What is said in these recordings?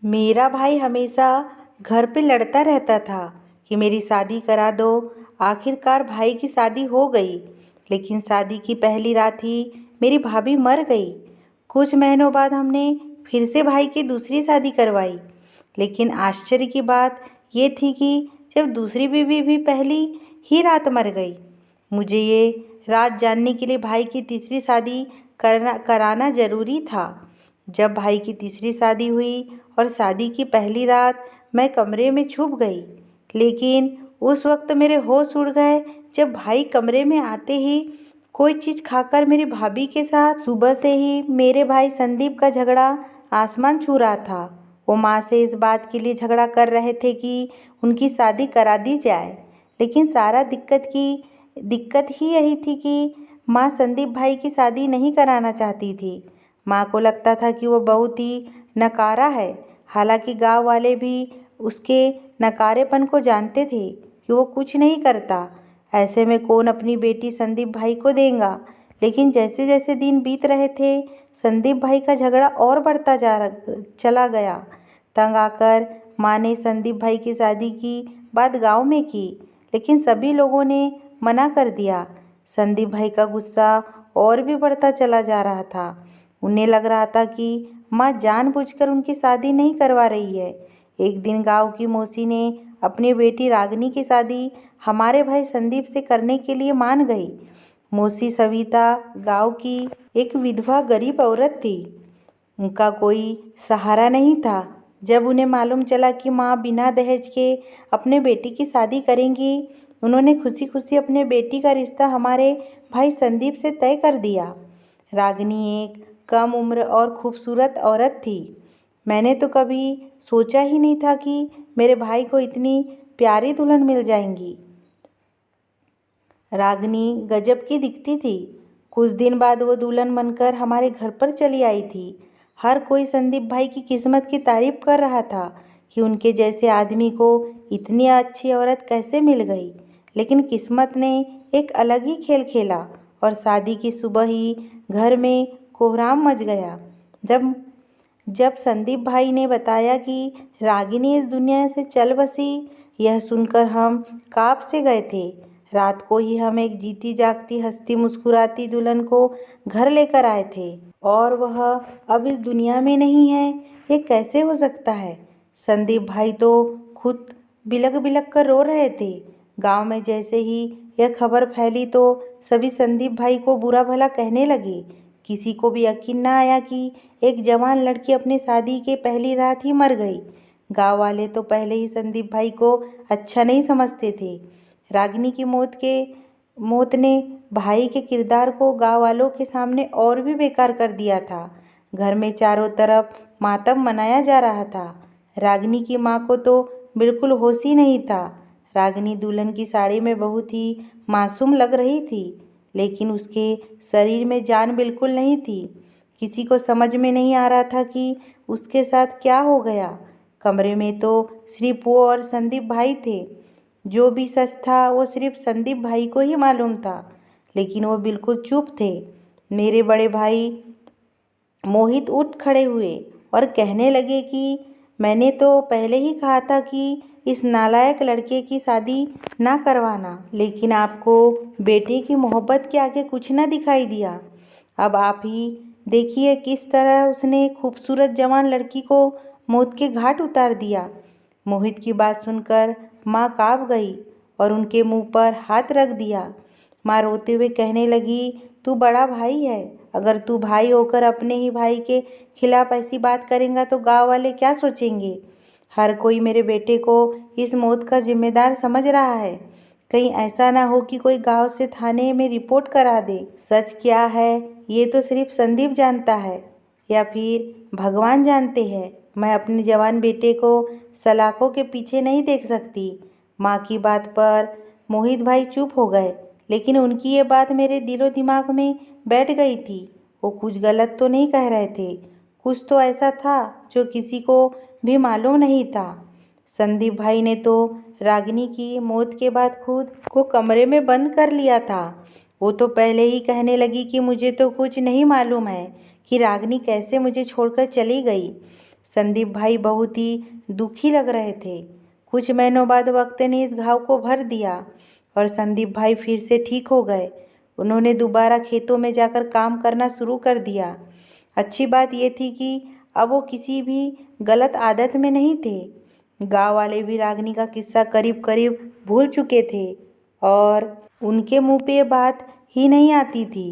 मेरा भाई हमेशा घर पे लड़ता रहता था कि मेरी शादी करा दो। आखिरकार भाई की शादी हो गई, लेकिन शादी की पहली रात ही मेरी भाभी मर गई। कुछ महीनों बाद हमने फिर से भाई की दूसरी शादी करवाई, लेकिन आश्चर्य की बात ये थी कि जब दूसरी बीवी भी पहली ही रात मर गई। मुझे ये राज जानने के लिए भाई की तीसरी शादी कराना जरूरी था। जब भाई की तीसरी शादी हुई और शादी की पहली रात मैं कमरे में छुप गई, लेकिन उस वक्त मेरे होश उड़ गए जब भाई कमरे में आते ही कोई चीज़ खाकर मेरी भाभी के साथ सुबह से ही मेरे भाई संदीप का झगड़ा आसमान छू रहा था। वो माँ से इस बात के लिए झगड़ा कर रहे थे कि उनकी शादी करा दी जाए, लेकिन सारा दिक्कत ही यही थी कि माँ संदीप भाई की शादी नहीं कराना चाहती थी। माँ को लगता था कि वो बहुत ही नकारा है। हालांकि गांव वाले भी उसके नकारेपन को जानते थे कि वो कुछ नहीं करता। ऐसे में कौन अपनी बेटी संदीप भाई को देगा। लेकिन जैसे जैसे दिन बीत रहे थे, संदीप भाई का झगड़ा और बढ़ता चला गया। तंग आकर माँ ने संदीप भाई की शादी की बात गांव में की, लेकिन सभी लोगों ने मना कर दिया। संदीप भाई का गुस्सा और भी बढ़ता चला जा रहा था। उन्हें लग रहा था कि माँ जानबूझकर उनकी शादी नहीं करवा रही है। एक दिन गांव की मौसी ने अपनी बेटी रागिनी की शादी हमारे भाई संदीप से करने के लिए मान गई। मौसी सविता गांव की एक विधवा गरीब औरत थी। उनका कोई सहारा नहीं था। जब उन्हें मालूम चला कि माँ बिना दहेज के अपने बेटी की शादी करेंगी, उन्होंने खुशी खुशी अपने बेटी का रिश्ता हमारे भाई संदीप से तय कर दिया। रागिनी एक कम उम्र और खूबसूरत औरत थी। मैंने तो कभी सोचा ही नहीं था कि मेरे भाई को इतनी प्यारी दुल्हन मिल जाएंगी। रागिनी गजब की दिखती थी। कुछ दिन बाद वो दुल्हन बनकर हमारे घर पर चली आई थी। हर कोई संदीप भाई की किस्मत की तारीफ कर रहा था कि उनके जैसे आदमी को इतनी अच्छी औरत कैसे मिल गई। लेकिन किस्मत ने एक अलग ही खेल खेला और शादी की सुबह ही घर में कोहराम मच गया। जब जब संदीप भाई ने बताया कि रागिनी इस दुनिया से चल बसी, यह सुनकर हम कांप से गए थे। रात को ही हम एक जीती जागती हंसती मुस्कुराती दुल्हन को घर लेकर आए थे, और वह अब इस दुनिया में नहीं है। ये कैसे हो सकता है? संदीप भाई तो खुद बिलक बिलक कर रो रहे थे। गांव में जैसे ही यह खबर फैली तो सभी संदीप भाई को बुरा भला कहने लगे। किसी को भी यकीन न आया कि एक जवान लड़की अपनी शादी के पहली रात ही मर गई। गांव वाले तो पहले ही संदीप भाई को अच्छा नहीं समझते थे। रागिनी की मौत ने भाई के किरदार को गांव वालों के सामने और भी बेकार कर दिया था। घर में चारों तरफ मातम मनाया जा रहा था। रागिनी की माँ को तो बिल्कुल होश ही नहीं था। रागिनी दुल्हन की साड़ी में बहुत ही मासूम लग रही थी, लेकिन उसके शरीर में जान बिल्कुल नहीं थी। किसी को समझ में नहीं आ रहा था कि उसके साथ क्या हो गया। कमरे में तो सिर्फ वो और संदीप भाई थे। जो भी सच था वो सिर्फ संदीप भाई को ही मालूम था, लेकिन वो बिल्कुल चुप थे। मेरे बड़े भाई मोहित उठ खड़े हुए और कहने लगे कि मैंने तो पहले ही कहा था कि इस नालायक लड़के की शादी ना करवाना, लेकिन आपको बेटे की मोहब्बत के आगे कुछ ना दिखाई दिया। अब आप ही देखिए किस तरह उसने खूबसूरत जवान लड़की को मौत के घाट उतार दिया। मोहित की बात सुनकर माँ काँप गई और उनके मुंह पर हाथ रख दिया। माँ रोते हुए कहने लगी, तू बड़ा भाई है। अगर तू भाई होकर अपने ही भाई के खिलाफ ऐसी बात करेगा तो गांव वाले क्या सोचेंगे। हर कोई मेरे बेटे को इस मौत का जिम्मेदार समझ रहा है। कहीं ऐसा ना हो कि कोई गांव से थाने में रिपोर्ट करा दे। सच क्या है ये तो सिर्फ संदीप जानता है, या फिर भगवान जानते हैं। मैं अपने जवान बेटे को सलाखों के पीछे नहीं देख सकती। माँ की बात पर मोहित भाई चुप हो गए, लेकिन उनकी ये बात मेरे दिलो दिमाग में बैठ गई थी। वो कुछ गलत तो नहीं कह रहे थे। कुछ तो ऐसा था जो किसी को भी मालूम नहीं था। संदीप भाई ने तो रागिनी की मौत के बाद खुद को कमरे में बंद कर लिया था। वो तो पहले ही कहने लगी कि मुझे तो कुछ नहीं मालूम है कि रागिनी कैसे मुझे छोड़कर चली गई। संदीप भाई बहुत ही दुखी लग रहे थे। कुछ महीनों बाद वक्त ने इस घाव को भर दिया और संदीप भाई फिर से ठीक हो गए। उन्होंने दोबारा खेतों में जाकर काम करना शुरू कर दिया। अच्छी बात यह थी कि अब वो किसी भी गलत आदत में नहीं थे। गांव वाले भी रागिनी का किस्सा करीब करीब भूल चुके थे और उनके मुंह पे ये बात ही नहीं आती थी,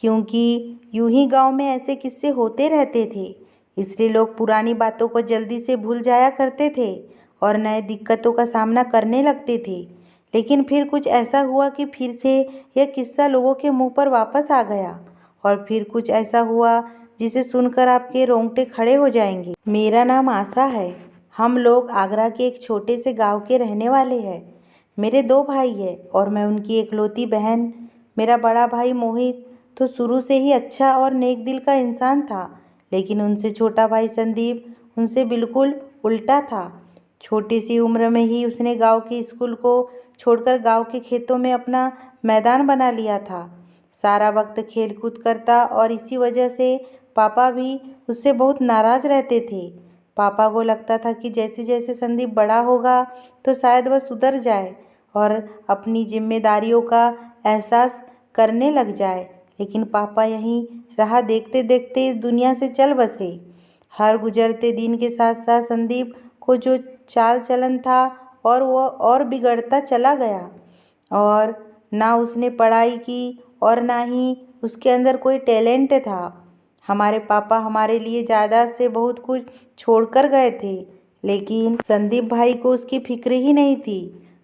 क्योंकि यूं ही गांव में ऐसे किस्से होते रहते थे। इसलिए लोग पुरानी बातों को जल्दी से भूल जाया करते थे और नए दिक्कतों का सामना करने लगते थे। लेकिन फिर कुछ ऐसा हुआ कि फिर से यह किस्सा लोगों के मुंह पर वापस आ गया और फिर कुछ ऐसा हुआ जिसे सुनकर आपके रोंगटे खड़े हो जाएंगे। मेरा नाम आशा है। हम लोग आगरा के एक छोटे से गांव के रहने वाले हैं। मेरे 2 भाई हैं और मैं उनकी इकलौती बहन। मेरा बड़ा भाई मोहित तो शुरू से ही अच्छा और नेक दिल का इंसान था, लेकिन उनसे छोटा भाई संदीप उनसे बिल्कुल उल्टा था। छोटी सी उम्र में ही उसने गांव के स्कूल को छोड़कर गांव के खेतों में अपना मैदान बना लिया था। सारा वक्त खेल कूद करता और इसी वजह से पापा भी उससे बहुत नाराज़ रहते थे। पापा को लगता था कि जैसे जैसे संदीप बड़ा होगा तो शायद वह सुधर जाए और अपनी जिम्मेदारियों का एहसास करने लग जाए। लेकिन पापा यहीं राह देखते देखते इस दुनिया से चल बसे। हर गुजरते दिन के साथ साथ संदीप को जो चाल चलन था और वह और बिगड़ता चला गया। और ना उसने पढ़ाई की और ना ही उसके अंदर कोई टैलेंट था। हमारे पापा हमारे लिए जायदाद से बहुत कुछ छोड़कर गए थे, लेकिन संदीप भाई को उसकी फिक्र ही नहीं थी।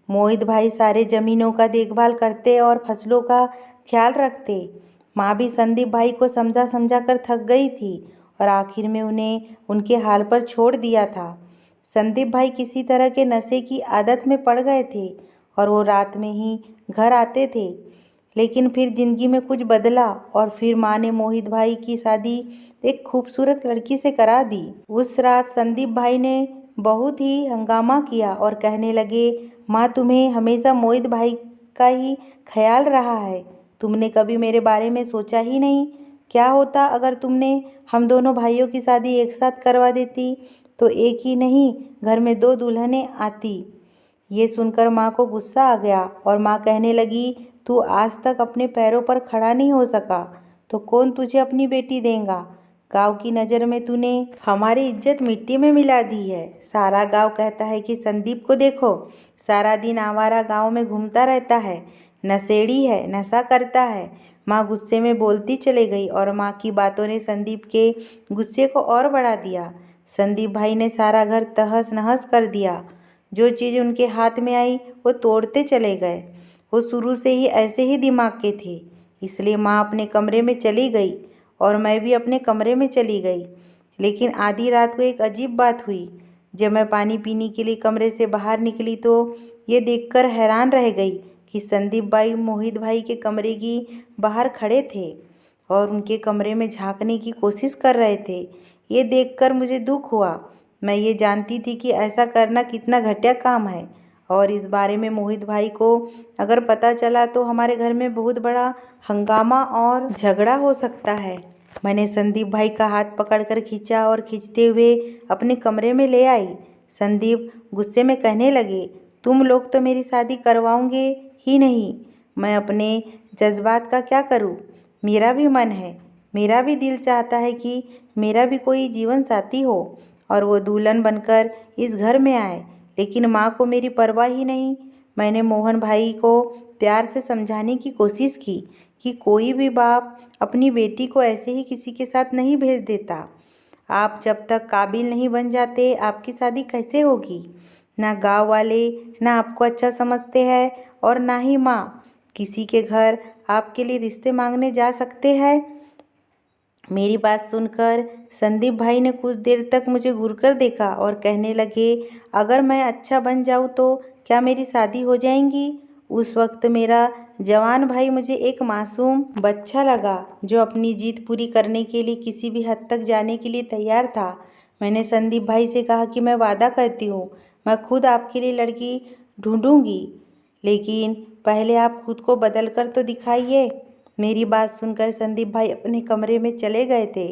मोहित भाई सारे ज़मीनों का देखभाल करते और फसलों का ख्याल रखते। माँ भी संदीप भाई को समझा समझा कर थक गई थी और आखिर में उन्हें उनके हाल पर छोड़ दिया था। संदीप भाई किसी तरह के नशे की आदत में पड़ गए थे और वो रात में ही घर आते थे। लेकिन फिर ज़िंदगी में कुछ बदला और फिर माँ ने मोहित भाई की शादी एक खूबसूरत लड़की से करा दी। उस रात संदीप भाई ने बहुत ही हंगामा किया और कहने लगे, माँ तुम्हें हमेशा मोहित भाई का ही ख्याल रहा है। तुमने कभी मेरे बारे में सोचा ही नहीं। क्या होता अगर तुमने हम दोनों भाइयों की शादी एक साथ करवा देती, तो एक ही नहीं घर में 2 दुल्हनें आती। ये सुनकर माँ को गुस्सा आ गया और माँ कहने लगी, तू आज तक अपने पैरों पर खड़ा नहीं हो सका तो कौन तुझे अपनी बेटी देगा। गांव की नज़र में तूने हमारी इज्जत मिट्टी में मिला दी है। सारा गांव कहता है कि संदीप को देखो, सारा दिन आवारा गांव में घूमता रहता है, नशेड़ी है, नशा करता है। माँ गुस्से में बोलती चली गई और माँ की बातों ने संदीप के गुस्से को और बढ़ा दिया। संदीप भाई ने सारा घर तहस नहस कर दिया। जो चीज़ उनके हाथ में आई वो तोड़ते चले गए। वो शुरू से ही ऐसे ही दिमाग के थे। इसलिए माँ अपने कमरे में चली गई और मैं भी अपने कमरे में चली गई। लेकिन आधी रात को एक अजीब बात हुई। जब मैं पानी पीने के लिए कमरे से बाहर निकली तो ये देखकर हैरान रह गई कि संदीप भाई मोहित भाई के कमरे की बाहर खड़े थे और उनके कमरे में झांकने की कोशिश कर रहे थे। ये देखकर मुझे दुख हुआ। मैं ये जानती थी कि ऐसा करना कितना घटिया काम है और इस बारे में मोहित भाई को अगर पता चला तो हमारे घर में बहुत बड़ा हंगामा और झगड़ा हो सकता है। मैंने संदीप भाई का हाथ पकड़कर खींचा और खींचते हुए अपने कमरे में ले आई। संदीप गुस्से में कहने लगे, तुम लोग तो मेरी शादी करवाओगे ही नहीं। मैं अपने जज्बात का क्या करूं? मेरा भी मन है, मेरा भी दिल चाहता है कि मेरा भी कोई जीवन साथी हो और वो दुल्हन बनकर इस घर में आए, लेकिन माँ को मेरी परवाह ही नहीं। मैंने मोहन भाई को प्यार से समझाने की कोशिश की कि कोई भी बाप अपनी बेटी को ऐसे ही किसी के साथ नहीं भेज देता। आप जब तक काबिल नहीं बन जाते आपकी शादी कैसे होगी? ना गांव वाले ना आपको अच्छा समझते हैं और ना ही माँ किसी के घर आपके लिए रिश्ते मांगने जा सकते हैं। मेरी बात सुनकर संदीप भाई ने कुछ देर तक मुझे घूरकर देखा और कहने लगे, अगर मैं अच्छा बन जाऊँ तो क्या मेरी शादी हो जाएगी? उस वक्त मेरा जवान भाई मुझे एक मासूम बच्चा लगा जो अपनी जीत पूरी करने के लिए किसी भी हद तक जाने के लिए तैयार था। मैंने संदीप भाई से कहा कि मैं वादा करती हूँ मैं खुद आपके लिए लड़की ढूंढूंगी, लेकिन पहले आप खुद को बदल कर तो दिखाइए। मेरी बात सुनकर संदीप भाई अपने कमरे में चले गए थे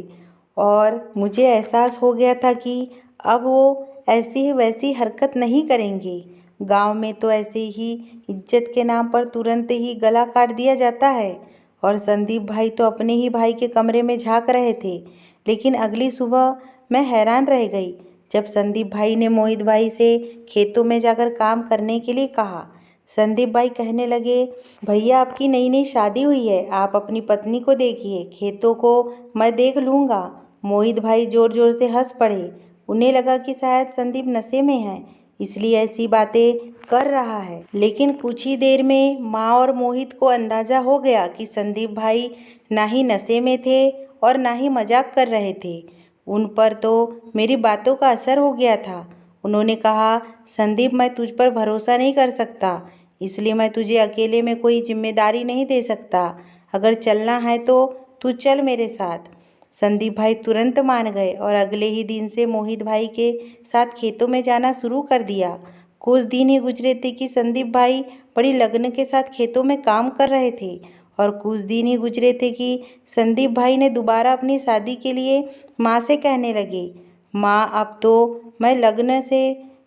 और मुझे एहसास हो गया था कि अब वो ऐसी वैसी हरकत नहीं करेंगे। गांव में तो ऐसे ही इज्जत के नाम पर तुरंत ही गला काट दिया जाता है। और संदीप भाई तो अपने ही भाई के कमरे में झांक रहे थे। लेकिन अगली सुबह मैं हैरान रह गई जब संदीप भाई ने मोहित भाई से खेतों में जाकर काम करने के लिए कहा। संदीप भाई कहने लगे, भैया आपकी नई नई शादी हुई है, आप अपनी पत्नी को देखिए, खेतों को मैं देख लूँगा। मोहित भाई जोर जोर से हंस पड़े। उन्हें लगा कि शायद संदीप नशे में है, इसलिए ऐसी बातें कर रहा है। लेकिन कुछ ही देर में माँ और मोहित को अंदाजा हो गया कि संदीप भाई ना ही नशे में थे और ना ही मजाक कर रहे थे। उन पर तो मेरी बातों का असर हो गया था। उन्होंने कहा, संदीप मैं तुझ पर भरोसा नहीं कर सकता, इसलिए मैं तुझे अकेले में कोई जिम्मेदारी नहीं दे सकता। अगर चलना है तो तू चल मेरे साथ। संदीप भाई तुरंत मान गए और अगले ही दिन से मोहित भाई के साथ खेतों में जाना शुरू कर दिया। कुछ दिन ही गुजरे थे कि संदीप भाई बड़ी लगन के साथ खेतों में काम कर रहे थे। और कुछ दिन ही गुजरे थे कि संदीप भाई ने दोबारा अपनी शादी के लिए माँ से कहने लगे, माँ अब तो मैं लगन से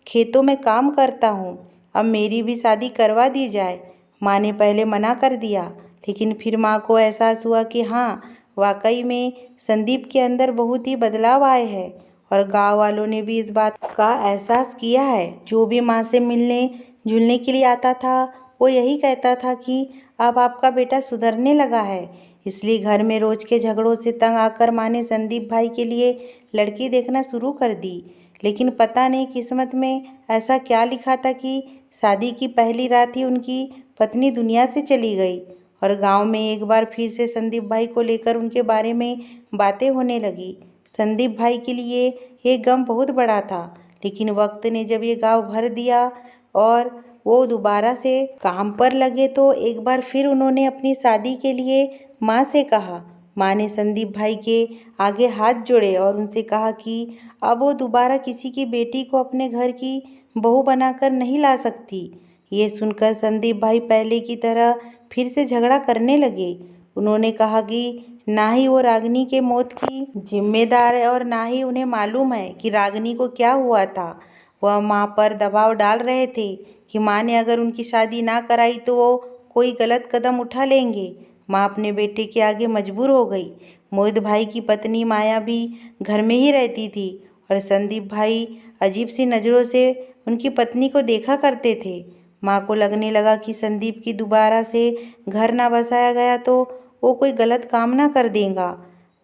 खेतों में काम करता हूँ, अब मेरी भी शादी करवा दी जाए। माँ ने पहले मना कर दिया, लेकिन फिर माँ को एहसास हुआ कि हाँ, वाकई में संदीप के अंदर बहुत ही बदलाव आए हैं। और गांव वालों ने भी इस बात का एहसास किया है। जो भी माँ से मिलने जुलने के लिए आता था वो यही कहता था कि अब आपका बेटा सुधरने लगा है। इसलिए घर में रोज के झगड़ों से तंग आकर माँ ने संदीप भाई के लिए लड़की देखना शुरू कर दी। लेकिन पता नहीं किस्मत में ऐसा क्या लिखा था कि शादी की पहली रात ही उनकी पत्नी दुनिया से चली गई। और गांव में एक बार फिर से संदीप भाई को लेकर उनके बारे में बातें होने लगी। संदीप भाई के लिए ये गम बहुत बड़ा था, लेकिन वक्त ने जब ये गांव भर दिया और वो दोबारा से काम पर लगे तो एक बार फिर उन्होंने अपनी शादी के लिए माँ से कहा। माँ ने संदीप भाई के आगे हाथ जोड़े और उनसे कहा कि अब वो दोबारा किसी की बेटी को अपने घर की बहू बनाकर नहीं ला सकती। ये सुनकर संदीप भाई पहले की तरह फिर से झगड़ा करने लगे। उन्होंने कहा कि ना ही वो रागिनी के मौत की जिम्मेदार है और ना ही उन्हें मालूम है कि रागिनी को क्या हुआ था। वह माँ पर दबाव डाल रहे थे कि माँ ने अगर उनकी शादी ना कराई तो वो कोई गलत कदम उठा लेंगे। माँ अपने बेटे के आगे मजबूर हो गई। मोहित भाई की पत्नी माया भी घर में ही रहती थी और संदीप भाई अजीब सी नज़रों से उनकी पत्नी को देखा करते थे। माँ को लगने लगा कि संदीप की दोबारा से घर ना बसाया गया तो वो कोई गलत काम ना कर देगा।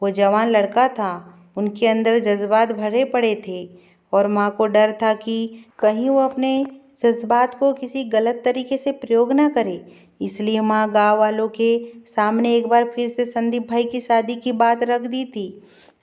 वो जवान लड़का था, उनके अंदर जज्बात भरे पड़े थे और माँ को डर था कि कहीं वो अपने जज्बात को किसी गलत तरीके से प्रयोग ना करे। इसलिए माँ गांव वालों के सामने एक बार फिर से संदीप भाई की शादी की बात रख दी थी।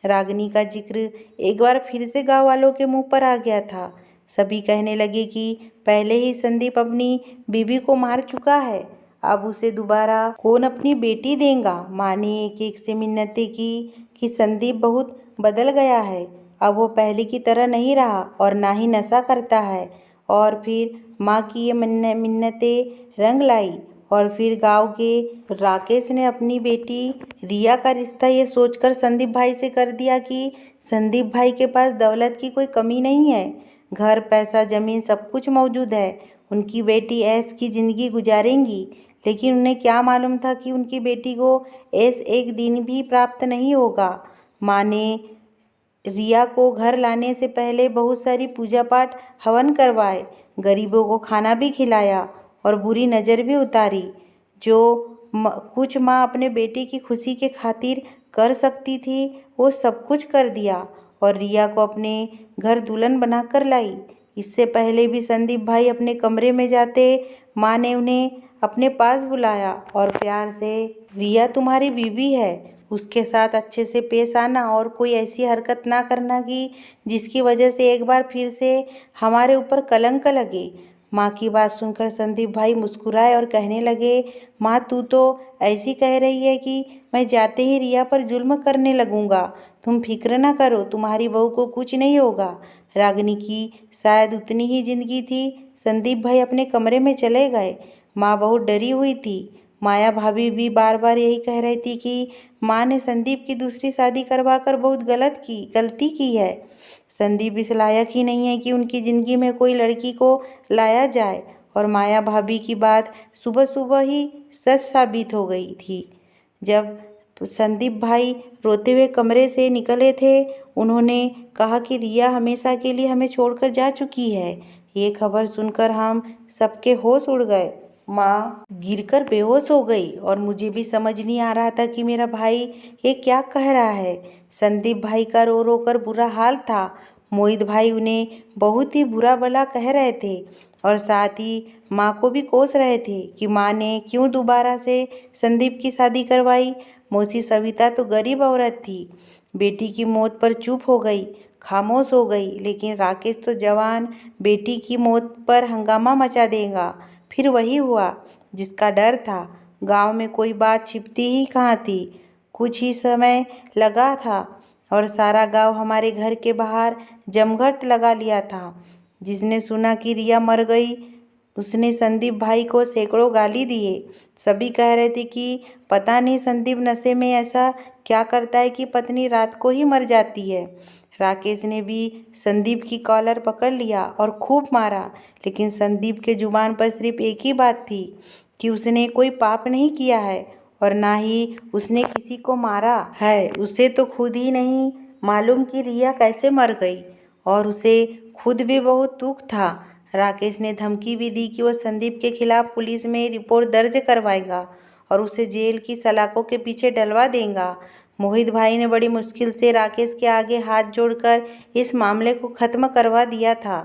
रागिनी का जिक्र एक बार फिर से गांव वालों के मुंह पर आ गया था। सभी कहने लगे कि पहले ही संदीप अपनी बीवी को मार चुका है, अब उसे दोबारा कौन अपनी बेटी देगा। माँ ने एक एक से मिन्नतें की कि संदीप बहुत बदल गया है, अब वो पहले की तरह नहीं रहा और ना ही नशा करता है। और फिर माँ की ये मिन्नतें रंग लाई और फिर गांव के राकेश ने अपनी बेटी रिया का रिश्ता ये सोचकर संदीप भाई से कर दिया कि संदीप भाई के पास दौलत की कोई कमी नहीं है, घर पैसा ज़मीन सब कुछ मौजूद है, उनकी बेटी ऐश की ज़िंदगी गुजारेंगी। लेकिन उन्हें क्या मालूम था कि उनकी बेटी को ऐश एक दिन भी प्राप्त नहीं होगा। माँ ने रिया को घर लाने से पहले बहुत सारी पूजा पाठ हवन करवाए, गरीबों को खाना भी खिलाया और बुरी नज़र भी उतारी। जो कुछ माँ अपने बेटे की खुशी के खातिर कर सकती थी वो सब कुछ कर दिया और रिया को अपने घर दुल्हन बनाकर लाई। इससे पहले भी संदीप भाई अपने कमरे में जाते माँ ने उन्हें अपने पास बुलाया और प्यार से, रिया तुम्हारी बीवी है, उसके साथ अच्छे से पेश आना और कोई ऐसी हरकत ना करना कि जिसकी वजह से एक बार फिर से हमारे ऊपर कलंक लगे। माँ की बात सुनकर संदीप भाई मुस्कुराए और कहने लगे, माँ तू तो ऐसी कह रही है कि मैं जाते ही रिया पर जुल्म करने लगूंगा। तुम फिक्र ना करो, तुम्हारी बहू को कुछ नहीं होगा। रागिनी की शायद उतनी ही जिंदगी थी। संदीप भाई अपने कमरे में चले गए। माँ बहुत डरी हुई थी। माया भाभी भी बार बार यही कह रही थी कि माँ ने संदीप की दूसरी शादी करवा कर बहुत गलती की है। संदीप इस लायक ही नहीं है कि उनकी ज़िंदगी में कोई लड़की को लाया जाए। और माया भाभी की बात सुबह सुबह ही सच साबित हो गई थी। जब संदीप भाई रोते हुए कमरे से निकले थे, उन्होंने कहा कि रिया हमेशा के लिए हमें छोड़कर जा चुकी है। ये खबर सुनकर हम सबके होश उड़ गए। माँ गिरकर बेहोश हो गई और मुझे भी समझ नहीं आ रहा था कि मेरा भाई ये क्या कह रहा है। संदीप भाई का रो रो कर बुरा हाल था। मोहित भाई उन्हें बहुत ही बुरा भला कह रहे थे और साथ ही माँ को भी कोस रहे थे कि माँ ने क्यों दोबारा से संदीप की शादी करवाई। मौसी सविता तो गरीब औरत थी, बेटी की मौत पर चुप हो गई, खामोश हो गई। लेकिन राकेश तो जवान बेटी की मौत पर हंगामा मचा देगा। फिर वही हुआ जिसका डर था। गांव में कोई बात छिपती ही कहाँ थी। कुछ ही समय लगा था और सारा गांव हमारे घर के बाहर जमघट लगा लिया था। जिसने सुना कि रिया मर गई, उसने संदीप भाई को सैकड़ों गाली दिए। सभी कह रहे थे कि पता नहीं संदीप नशे में ऐसा क्या करता है कि पत्नी रात को ही मर जाती है। राकेश ने भी संदीप की कॉलर पकड़ लिया और खूब मारा। लेकिन संदीप के जुबान पर सिर्फ एक ही बात थी कि उसने कोई पाप नहीं किया है और ना ही उसने किसी को मारा है। उसे तो खुद ही नहीं मालूम कि रिया कैसे मर गई और उसे खुद भी बहुत दुख था। राकेश ने धमकी भी दी कि वो संदीप के खिलाफ पुलिस में रिपोर्ट दर्ज करवाएगा और उसे जेल की सलाखों के पीछे डलवा देगा। मोहित भाई ने बड़ी मुश्किल से राकेश के आगे हाथ जोड़कर इस मामले को ख़त्म करवा दिया था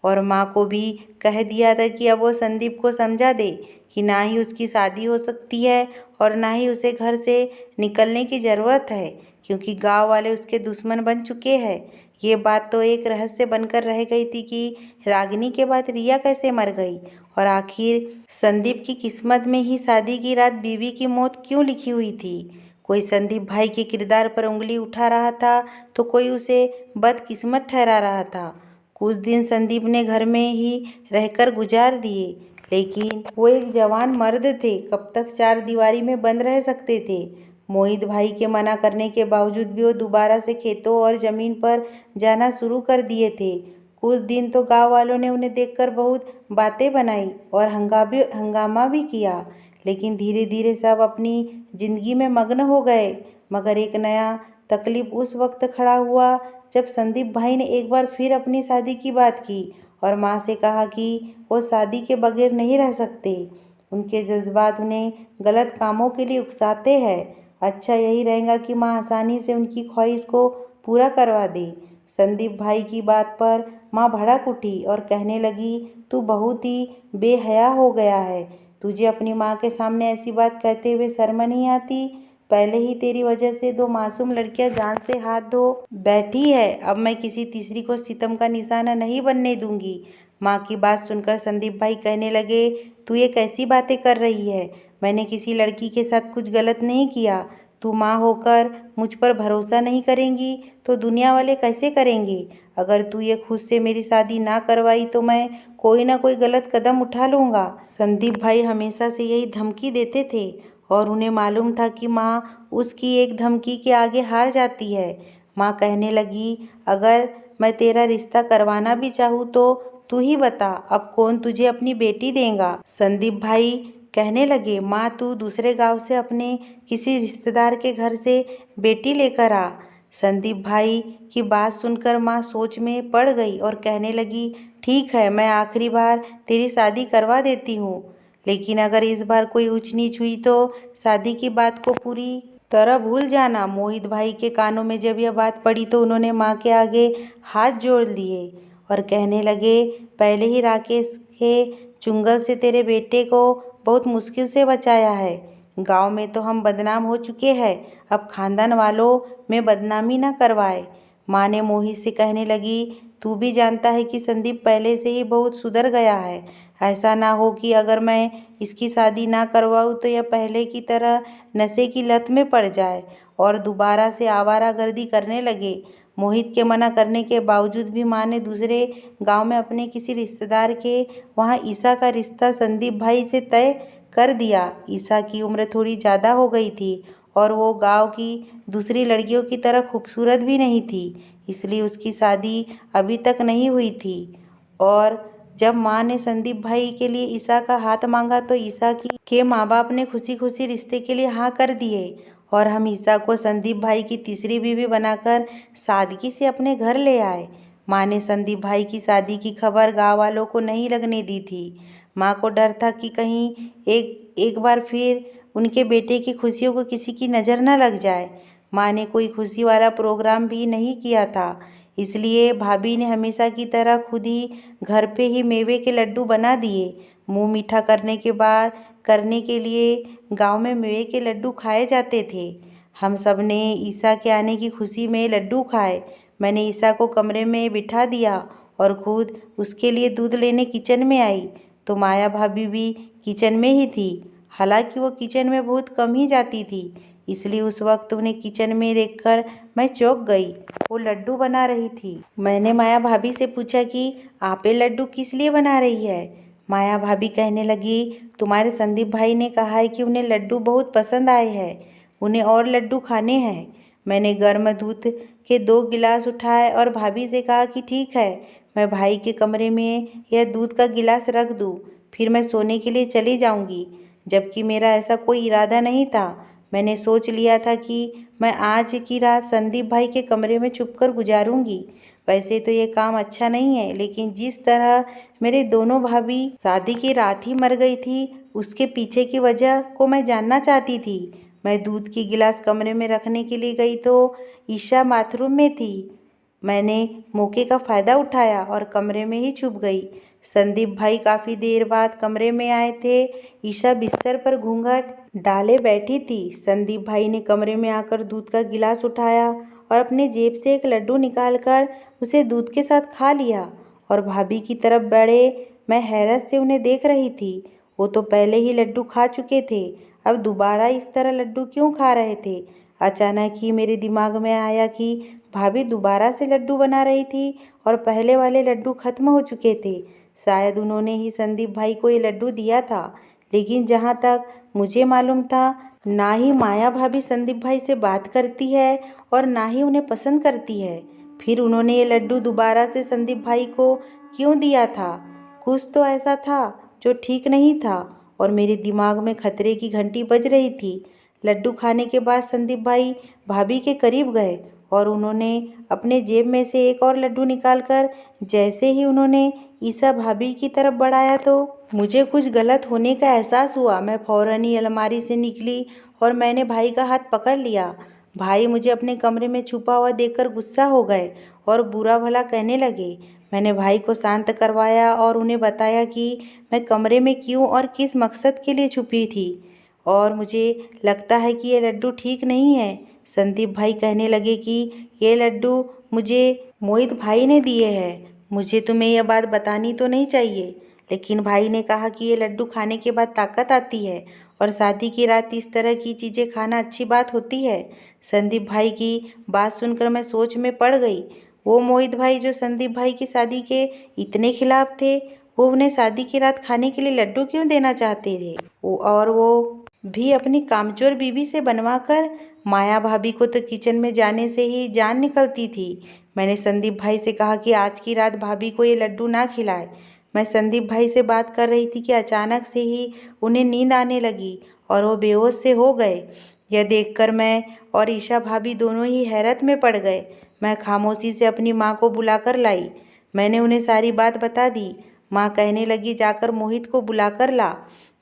और माँ को भी कह दिया था कि अब वो संदीप को समझा दे कि ना ही उसकी शादी हो सकती है और ना ही उसे घर से निकलने की ज़रूरत है, क्योंकि गांव वाले उसके दुश्मन बन चुके हैं। ये बात तो एक रहस्य बनकर रह गई थी कि रागिनी के बाद रिया कैसे मर गई और आखिर संदीप की किस्मत में ही शादी की रात बीवी की मौत क्यों लिखी हुई थी। कोई संदीप भाई के किरदार पर उंगली उठा रहा था तो कोई उसे बदकिस्मत ठहरा रहा था। कुछ दिन संदीप ने घर में ही रहकर गुजार दिए, लेकिन वो एक जवान मर्द थे, कब तक चार दीवारी में बंद रह सकते थे। मोहित भाई के मना करने के बावजूद भी वो दोबारा से खेतों और ज़मीन पर जाना शुरू कर दिए थे। कुछ दिन तो गांव वालों ने उन्हें देखकर बहुत बातें बनाई और हंगामा भी किया, लेकिन धीरे धीरे सब अपनी ज़िंदगी में मग्न हो गए। मगर एक नया तकलीफ उस वक्त खड़ा हुआ जब संदीप भाई ने एक बार फिर अपनी शादी की बात की और माँ से कहा कि वो शादी के बगैर नहीं रह सकते। उनके जज्बात उन्हें गलत कामों के लिए उकसाते हैं। अच्छा यही रहेगा कि माँ आसानी से उनकी ख्वाहिश को पूरा करवा दे। संदीप भाई की बात पर माँ भड़क उठी और कहने लगी, तू बहुत ही बेहया हो गया है। तुझे अपनी माँ के सामने ऐसी बात कहते हुए शर्म नहीं आती? पहले ही तेरी वजह से दो मासूम लड़कियां जान से हाथ धो बैठी है। अब मैं किसी तीसरी को सितम का निशाना नहीं बनने दूंगी। माँ की बात सुनकर संदीप भाई कहने लगे, तू ये कैसी बातें कर रही है? मैंने किसी लड़की के साथ कुछ गलत नहीं किया। तू माँ होकर मुझ पर भरोसा नहीं करेंगी तो दुनिया वाले कैसे करेंगे? अगर तू ये खुद से मेरी शादी ना करवाई तो मैं कोई ना कोई गलत कदम उठा लूँगा। संदीप भाई हमेशा से यही धमकी देते थे और उन्हें मालूम था कि माँ उसकी एक धमकी के आगे हार जाती है। माँ कहने लगी, अगर मैं तेरा रिश्ता करवाना भी चाहूँ तो तू ही बता, अब कौन तुझे अपनी बेटी देगा? संदीप भाई कहने लगे, माँ तू दूसरे गांव से अपने किसी रिश्तेदार के घर से बेटी लेकर आ। संदीप भाई की बात सुनकर माँ सोच में पड़ गई और कहने लगी, ठीक है, मैं आखिरी बार तेरी शादी करवा देती हूँ, लेकिन अगर इस बार कोई ऊंच नीच हुई तो शादी की बात को पूरी तरह भूल जाना। मोहित भाई के कानों में जब यह बात पड़ी तो उन्होंने माँ के आगे हाथ जोड़ लिए और कहने लगे, पहले ही राकेश के चुंगल से तेरे बेटे को बहुत मुश्किल से बचाया है। गांव में तो हम बदनाम हो चुके हैं, अब खानदान वालों में बदनामी ना करवाए। माँ ने मोहित से कहने लगी, तू भी जानता है कि संदीप पहले से ही बहुत सुधर गया है। ऐसा ना हो कि अगर मैं इसकी शादी ना करवाऊँ तो यह पहले की तरह नशे की लत में पड़ जाए और दोबारा से आवारागर्दी करने लगे। मोहित के मना करने के बावजूद भी माँ ने दूसरे गांव में अपने किसी रिश्तेदार के वहाँ ईशा का रिश्ता संदीप भाई से तय कर दिया। ईसा की उम्र थोड़ी ज़्यादा हो गई थी और वो गांव की दूसरी लड़कियों की तरह खूबसूरत भी नहीं थी, इसलिए उसकी शादी अभी तक नहीं हुई थी। और जब माँ ने संदीप भाई के लिए ईसा का हाथ मांगा तो ईसा की के माँ बाप ने खुशी खुशी रिश्ते के लिए हाँ कर दिए और हम ईसा को संदीप भाई की तीसरी बीवी बनाकर सादगी से अपने घर ले आए। माँ ने संदीप भाई की शादी की खबर गांव वालों को नहीं लगने दी थी। माँ को डर था कि कहीं एक बार फिर उनके बेटे की खुशियों को किसी की नज़र न लग जाए। माँ ने कोई खुशी वाला प्रोग्राम भी नहीं किया था, इसलिए भाभी ने हमेशा की तरह खुद ही घर पे ही मेवे के लड्डू बना दिए। मुंह मीठा करने के लिए गांव में मेवे के लड्डू खाए जाते थे। हम सब ने ईसा के आने की खुशी में लड्डू खाए। मैंने ईसा को कमरे में बिठा दिया और खुद उसके लिए दूध लेने किचन में आई, तो माया भाभी भी किचन में ही थी। हालांकि वो किचन में बहुत कम ही जाती थी, इसलिए उस वक्त उन्हें किचन में देखकर मैं चौंक गई। वो लड्डू बना रही थी। मैंने माया भाभी से पूछा कि आप ये लड्डू किस लिए बना रही है। माया भाभी कहने लगी, तुम्हारे संदीप भाई ने कहा है कि उन्हें लड्डू बहुत पसंद आए हैं, उन्हें और लड्डू खाने हैं। मैंने गर्म दूध के 2 गिलास उठाए और भाभी से कहा कि ठीक है, मैं भाई के कमरे में यह दूध का गिलास रख दूँ, फिर मैं सोने के लिए चली जाऊंगी। जबकि मेरा ऐसा कोई इरादा नहीं था। मैंने सोच लिया था कि मैं आज की रात संदीप भाई के कमरे में छुपकर गुजारूंगी। वैसे तो ये काम अच्छा नहीं है, लेकिन जिस तरह मेरे दोनों भाभी शादी की रात ही मर गई थी, उसके पीछे की वजह को मैं जानना चाहती थी। मैं दूध की गिलास कमरे में रखने के लिए गई तो ईशा बाथरूम में थी। मैंने मौके का फ़ायदा उठाया और कमरे में ही छुप गई। संदीप भाई काफ़ी देर बाद कमरे में आए थे। ईशा बिस्तर पर घूंघट डाले बैठी थी। संदीप भाई ने कमरे में आकर दूध का गिलास उठाया और अपने जेब से एक लड्डू निकालकर उसे दूध के साथ खा लिया और भाभी की तरफ बढ़े। मैं हैरत से उन्हें देख रही थी। वो तो पहले ही लड्डू खा चुके थे, अब दोबारा इस तरह लड्डू क्यों खा रहे थे। अचानक ही मेरे दिमाग में आया कि भाभी दोबारा से लड्डू बना रही थी और पहले वाले लड्डू खत्म हो चुके थे। शायद उन्होंने ही संदीप भाई को ये लड्डू दिया था, लेकिन जहाँ तक मुझे मालूम था, ना ही माया भाभी संदीप भाई से बात करती है और ना ही उन्हें पसंद करती है। फिर उन्होंने ये लड्डू दोबारा से संदीप भाई को क्यों दिया था। कुछ तो ऐसा था जो ठीक नहीं था और मेरे दिमाग में खतरे की घंटी बज रही थी। लड्डू खाने के बाद संदीप भाई भाभी के करीब गए और उन्होंने अपने जेब में से एक और लड्डू निकालकर जैसे ही उन्होंने ईसा भाभी की तरफ बढ़ाया तो मुझे कुछ गलत होने का एहसास हुआ। मैं फौरन ही अलमारी से निकली और मैंने भाई का हाथ पकड़ लिया। भाई मुझे अपने कमरे में छुपा हुआ देखकर गुस्सा हो गए और बुरा भला कहने लगे। मैंने भाई को शांत करवाया और उन्हें बताया कि मैं कमरे में क्यों और किस मकसद के लिए छुपी थी और मुझे लगता है कि ये लड्डू ठीक नहीं है। संदीप भाई कहने लगे कि ये लड्डू मुझे मोहित भाई ने दिए हैं। मुझे तुम्हें यह बात बतानी तो नहीं चाहिए, लेकिन भाई ने कहा कि ये लड्डू खाने के बाद ताकत आती है और शादी की रात इस तरह की चीज़ें खाना अच्छी बात होती है। संदीप भाई की बात सुनकर मैं सोच में पड़ गई। वो मोहित भाई जो संदीप भाई की शादी के इतने खिलाफ थे, वो उन्हें शादी की रात खाने के लिए लड्डू क्यों देना चाहते थे। और वो भी अपनी कामचोर बीवी से बनवाकर। माया भाभी को तो किचन में जाने से ही जान निकलती थी। मैंने संदीप भाई से कहा कि आज की रात भाभी को ये लड्डू ना खिलाए। मैं संदीप भाई से बात कर रही थी कि अचानक से ही उन्हें नींद आने लगी और वो बेहोश से हो गए। यह देखकर मैं और ईशा भाभी दोनों ही हैरत में पड़ गए। मैं खामोशी से अपनी माँ को बुलाकर लाई। मैंने उन्हें सारी बात बता दी। माँ कहने लगी, जाकर मोहित को बुलाकर ला।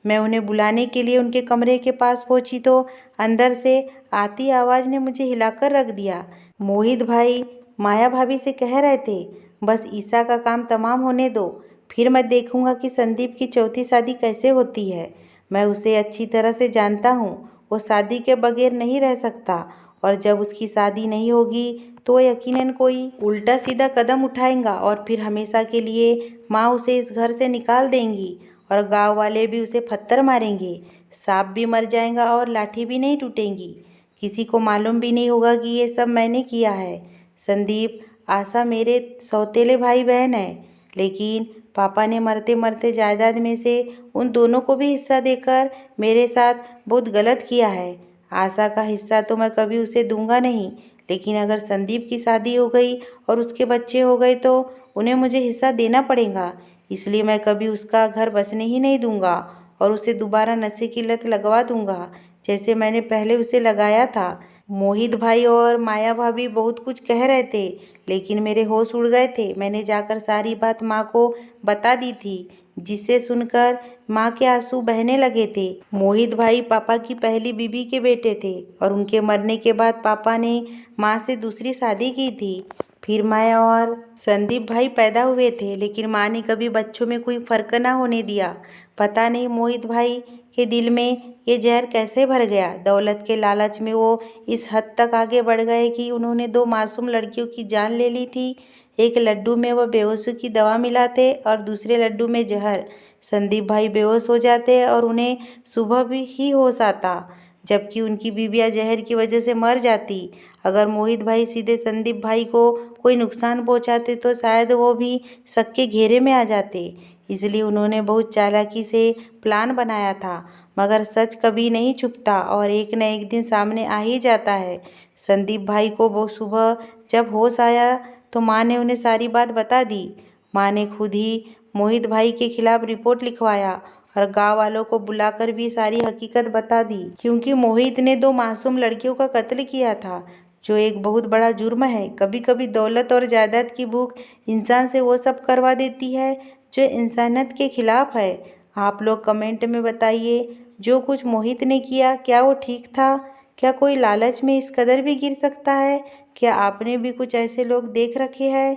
मैं उन्हें बुलाने के लिए उनके कमरे के पास पहुंची तो अंदर से आती आवाज़ ने मुझे हिलाकर रख दिया। मोहित भाई माया भाभी से कह रहे थे, बस ईसा का काम तमाम होने दो, फिर मैं देखूंगा कि संदीप की चौथी शादी कैसे होती है। मैं उसे अच्छी तरह से जानता हूँ, वो शादी के बगैर नहीं रह सकता और जब उसकी शादी नहीं होगी तो यकीनन कोई उल्टा सीधा कदम उठाएगा और फिर हमेशा के लिए माँ उसे इस घर से निकाल देंगी और गांव वाले भी उसे पत्थर मारेंगे। सांप भी मर जाएगा और लाठी भी नहीं टूटेगी। किसी को मालूम भी नहीं होगा कि ये सब मैंने किया है। संदीप, आशा मेरे सौतेले भाई बहन है, लेकिन पापा ने मरते मरते जायदाद में से उन दोनों को भी हिस्सा देकर मेरे साथ बहुत गलत किया है। आशा का हिस्सा तो मैं कभी उसे दूंगा नहीं, लेकिन अगर संदीप की शादी हो गई और उसके बच्चे हो गए तो उन्हें मुझे हिस्सा देना पड़ेगा। इसलिए मैं कभी उसका घर बसने ही नहीं दूंगा और उसे दोबारा नशे की लत लगवा दूंगा, जैसे मैंने पहले उसे लगाया था। मोहित भाई और माया भाभी बहुत कुछ कह रहे थे, लेकिन मेरे होश उड़ गए थे। मैंने जाकर सारी बात माँ को बता दी थी, जिसे सुनकर माँ के आंसू बहने लगे थे। मोहित भाई पापा की पहली बीवी के बेटे थे और उनके मरने के बाद पापा ने माँ से दूसरी शादी की थी। फिर माया और संदीप भाई पैदा हुए थे, लेकिन माँ ने कभी बच्चों में कोई फर्क ना होने दिया। पता नहीं मोहित भाई के दिल में ये जहर कैसे भर गया। दौलत के लालच में वो इस हद तक आगे बढ़ गए कि उन्होंने 2 मासूम लड़कियों की जान ले ली थी। एक लड्डू में वह बेहोशी की दवा मिलाते और दूसरे लड्डू में जहर। संदीप भाई बेहोश हो जाते और उन्हें सुबह भी ही होश आता, जबकि उनकी बीवियां जहर की वजह से मर जाती। अगर मोहित भाई सीधे संदीप भाई को कोई नुकसान पहुंचाते तो शायद वो भी शक के घेरे में आ जाते। इसलिए उन्होंने बहुत चालाकी से प्लान बनाया था, मगर सच कभी नहीं छुपता और एक न एक दिन सामने आ ही जाता है। संदीप भाई को वो सुबह जब होश आया तो माँ ने उन्हें सारी बात बता दी। माँ ने खुद ही मोहित भाई के खिलाफ रिपोर्ट लिखवाया और गांव वालों को बुलाकर भी सारी हकीकत बता दी, क्योंकि मोहित ने 2 मासूम लड़कियों का कत्ल किया था, जो एक बहुत बड़ा जुर्म है। कभी कभी दौलत और जायदाद की भूख इंसान से वो सब करवा देती है जो इंसानियत के खिलाफ है। आप लोग कमेंट में बताइए, जो कुछ मोहित ने किया क्या वो ठीक था? क्या कोई लालच में इस कदर भी गिर सकता है? क्या आपने भी कुछ ऐसे लोग देख रखे हैं?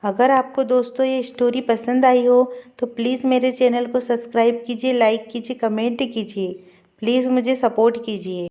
अगर आपको दोस्तों ये स्टोरी पसंद आई हो तो प्लीज़ मेरे चैनल को सब्सक्राइब कीजिए, लाइक कीजिए, कमेंट कीजिए। प्लीज़ मुझे सपोर्ट कीजिए।